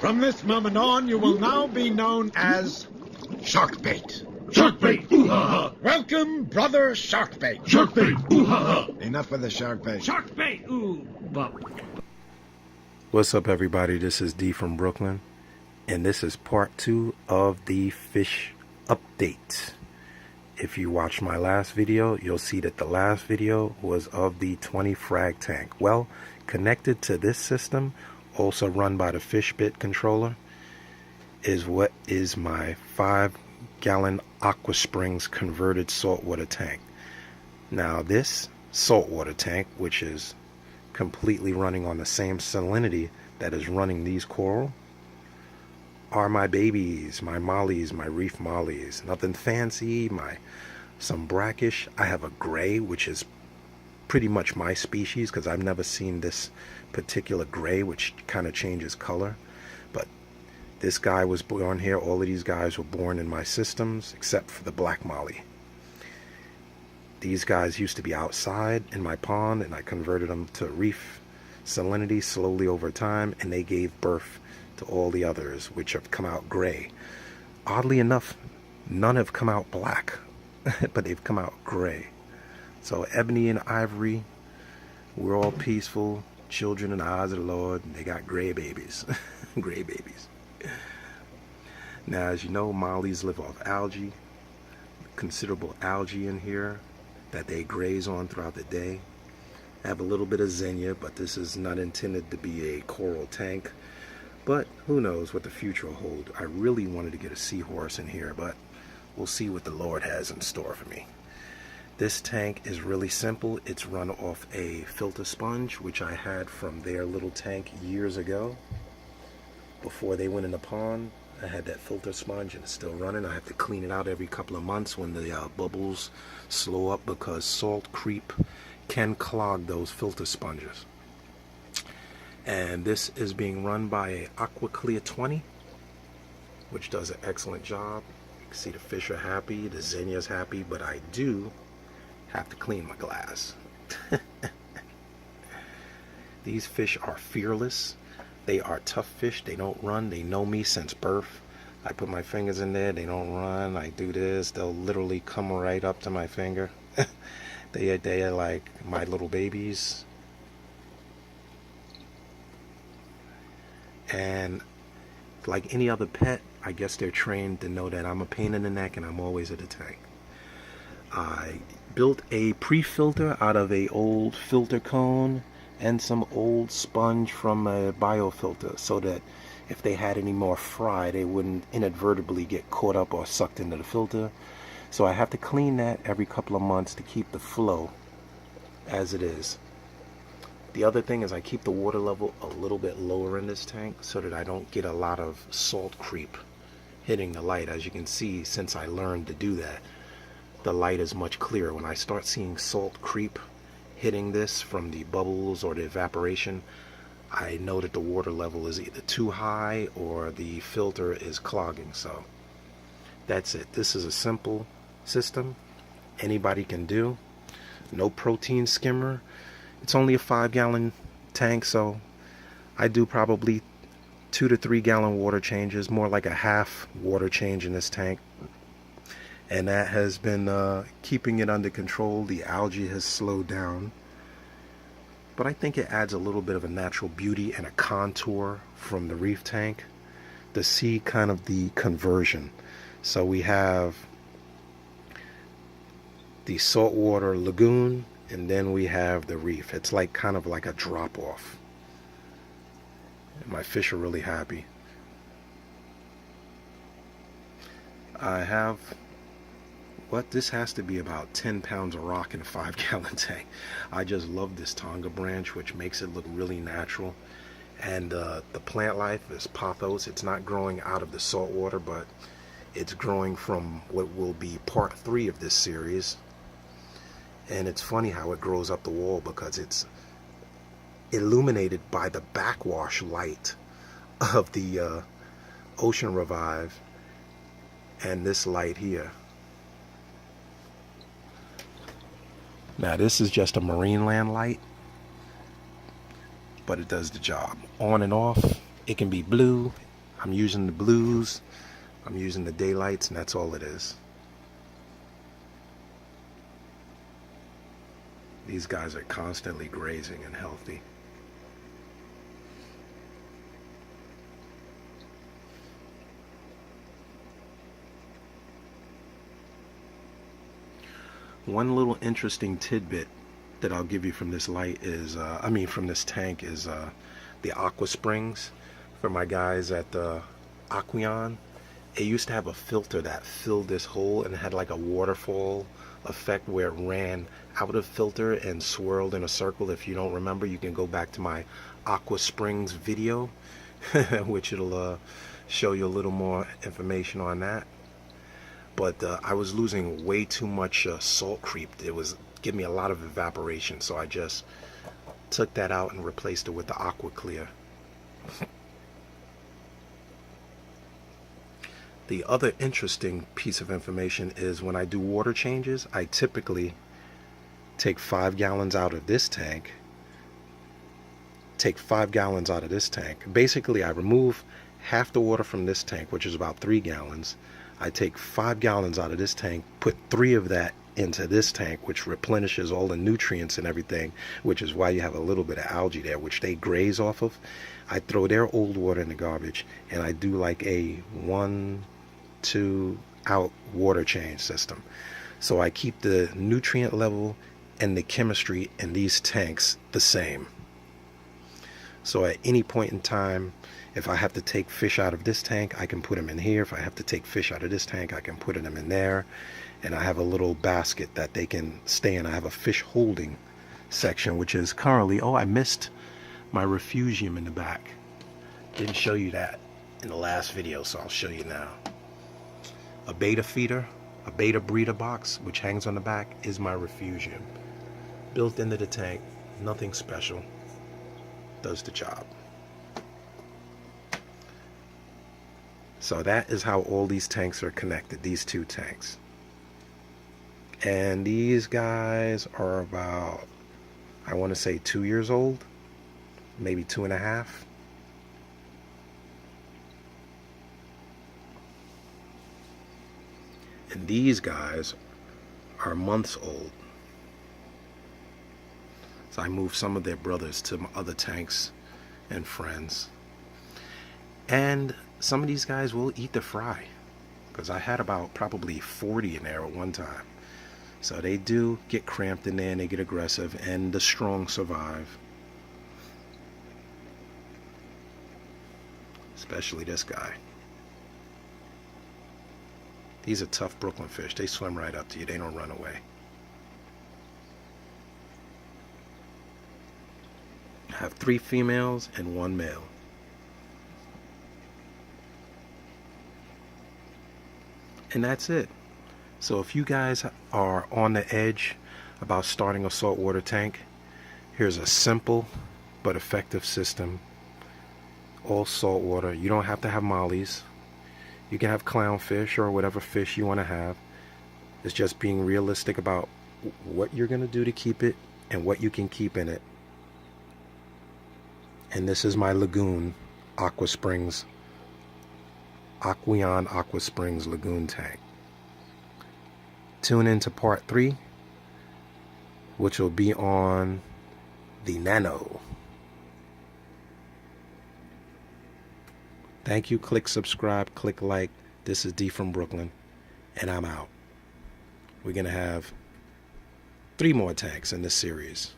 From this moment on, you will now be known as Sharkbait. Sharkbait! Ooh-ha-ha! Welcome, brother Sharkbait. Sharkbait! Ooh-ha-ha! Enough with the Sharkbait. Sharkbait! Ooh! Well. What's up, everybody? This is D from Brooklyn, and this is part 2 of the fish update. If you watched my last video, you'll see that the last video was of the 20 frag tank. Well, connected to this system, also run by the fish bit controller, is what is my 5-gallon Aqua Springs converted saltwater tank. Now this saltwater tank, which is completely running on the same salinity that is running these coral, are my babies, my mollies, my reef mollies. Nothing fancy, some brackish. I have a gray, which is pretty much my species because I've never seen this particular gray, which kind of changes color. But this guy was born here. All of these guys were born in my systems except for the black molly. These guys used to be outside in my pond, and I converted them to reef salinity slowly over time, and they gave birth to all the others, which have come out gray. Oddly enough, none have come out black, but they've come out gray. So ebony and ivory, we're all peaceful children in the eyes of the Lord, and they got gray babies. Gray babies. Now, as you know, mollies live off algae. Considerable algae in here that they graze on throughout the day. I have a little bit of xenia, but this is not intended to be a coral tank. But who knows what the future will hold. I really wanted to get a seahorse in here, but we'll see what the Lord has in store for me. This tank is really simple. It's run off a filter sponge, which I had from their little tank years ago. Before they went in the pond, I had that filter sponge, and it's still running. I have to clean it out every couple of months when the bubbles slow up, because salt creep can clog those filter sponges. And this is being run by a Aqua Clear 20, which does an excellent job. You can see the fish are happy, the xenia's happy, but I do have to clean my glass. These fish are fearless. They are tough fish. They don't run. They know me since birth. I put my fingers in there. They don't run. I do this. They'll literally come right up to my finger. They are like my little babies. And like any other pet, I guess they're trained to know that I'm a pain in the neck and I'm always at the tank. I built a pre-filter out of a old filter cone and some old sponge from a biofilter, so that if they had any more fry, they wouldn't inadvertently get caught up or sucked into the filter. So I have to clean that every couple of months to keep the flow as it is. The other thing is I keep the water level a little bit lower in this tank so that I don't get a lot of salt creep hitting the light. As you can see, since I learned to do that, the light is much clearer. When I start seeing salt creep hitting this from the bubbles or the evaporation, I know that the water level is either too high or the filter is clogging. So that's it. This is a simple system anybody can do. No protein skimmer. It's only a 5-gallon tank, so I do probably 2 to 3 gallon water changes, more like a half water change in this tank. And that has been keeping it under control. The algae has slowed down. But I think it adds a little bit of a natural beauty and a contour from the reef tank to see kind of the conversion. So we have the saltwater lagoon, and then we have the reef. It's like kind of like a drop off. And my fish are really happy. I have this has to be about 10 pounds of rock in a 5-gallon tank. I just love this Tonga branch, which makes it look really natural. And the plant life is pothos. It's not growing out of the salt water, but it's growing from what will be part 3 of this series. And it's funny how it grows up the wall, because it's illuminated by the backwash light of the Ocean Revive and this light here. Now this is just a marine land light, but it does the job. On and off, it can be blue, I'm using the blues, I'm using the daylights, and that's all it is. These guys are constantly grazing and healthy. One little interesting tidbit that I'll give you from this light is, from this tank is the aqua springs for my guys at the Aqueon. It used to have a filter that filled this hole and had like a waterfall effect where it ran out of filter and swirled in a circle. If you don't remember, you can go back to my aqua springs video, which it'll show you a little more information on that. But I was losing way too much salt creep. It was giving me a lot of evaporation, so I just took that out and replaced it with the aqua clear. The other interesting piece of information is when I do water changes, I typically take 5 gallons out of this tank. Basically, I remove half the water from this tank, which is about 3 gallons. I take 5 gallons out of this tank, put 3 of that into this tank, which replenishes all the nutrients and everything, which is why you have a little bit of algae there, which they graze off of. I throw their old water in the garbage, and I do like a 1-2 out water change system. So I keep the nutrient level and the chemistry in these tanks the same. So at any point in time, if I have to take fish out of this tank, I can put them in here. If I have to take fish out of this tank, I can put them in there. And I have a little basket that they can stay in. I have a fish holding section, which is currently, oh, I missed my refugium in the back. Didn't show you that in the last video, so I'll show you now. A beta feeder, a beta breeder box, which hangs on the back, is my refugium. Built into the tank, nothing special. Does the job. So that is how all these tanks are connected, these 2 tanks. And these guys are about, I want to say 2 years old, maybe 2.5. And these guys are months old. So I moved some of their brothers to my other tanks and friends. And some of these guys will eat the fry, because I had about probably 40 in there at one time. So they do get cramped in there and they get aggressive, and the strong survive. Especially this guy. These are tough Brooklyn fish. They swim right up to you. They don't run away. I have 3 females and 1 male. And that's it. So if you guys are on the edge about starting a saltwater tank, here's a simple but effective system. All saltwater. You don't have to have mollies. You can have clownfish or whatever fish you want to have. It's just being realistic about what you're going to do to keep it and what you can keep in it. And this is my Lagoon Aqua Springs, Aqueon Aqua Springs Lagoon tank. Tune into part 3, which will be on the Nano. Thank you. Click subscribe, click like. This is D from Brooklyn, and I'm out. We're going to have 3 more tanks in this series.